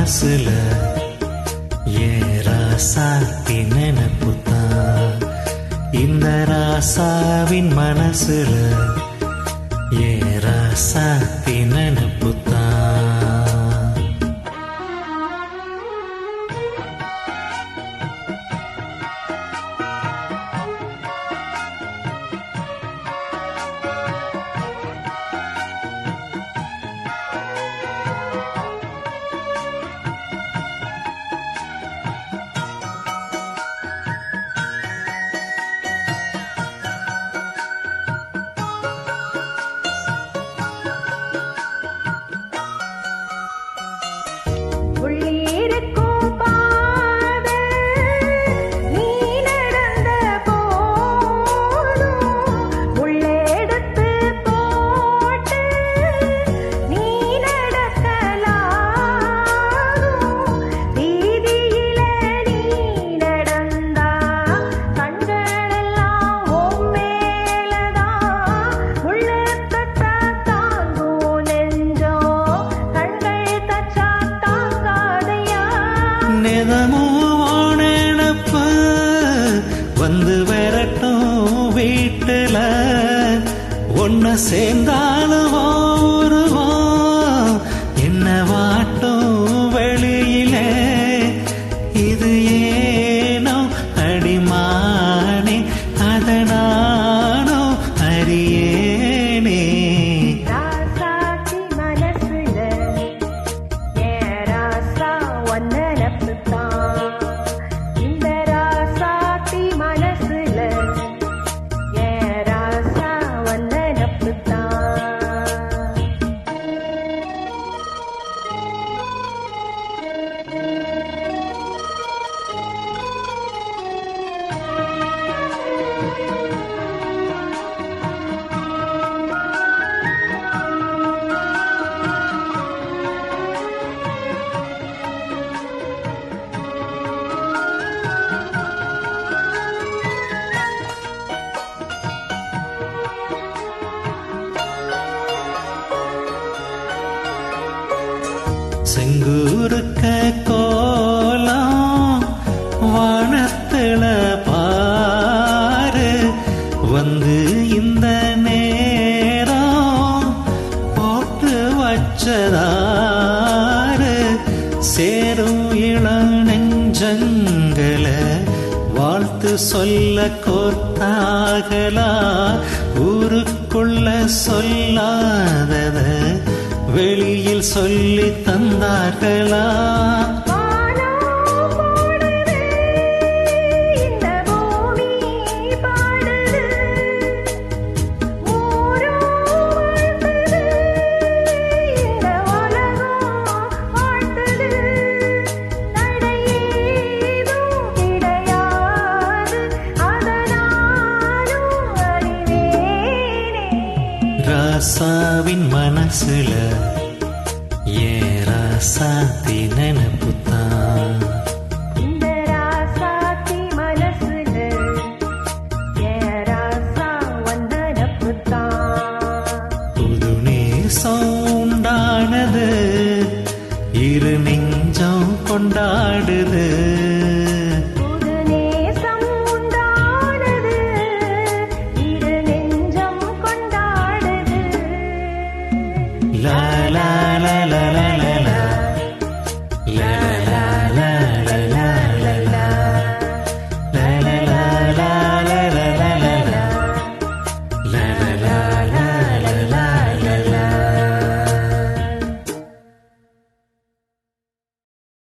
மனசுல ராசாத்தி நினைப்புத்தான். இந்த ராசாவின் மனசுல ராசாத்தி நினைப்புத்தான். நினைப்பு வந்து வரட்டும் வீட்டுல ஒன்ன சேர்ந்தாலும் வருவோம் என்ன வாட்டும் வெளியிலே. இது ஏனோ அடிமானே அதனானோ அறியேனே. செங்கூருக்க கோலம் வானத்துல பாரு வந்து இந்த நேரம் போட்டு வச்சதாரு. சேரும் இளம் நெஞ்சங்கள வாழ்த்து சொல்ல கோர்த்தாகலா. ஊருக்குள்ள சொல்லாதத வெளியில் சொல்லி தந்தார்களா. ராசாவின் மனசுல ராசாத்தி நினைப்புத்தான். இந்த ராசாத்தி மனசுல ராசா வந்த நினைப்புத்தான். புது நேசம் உண்டானது இரு நெஞ்சம் கொண்டாடுது.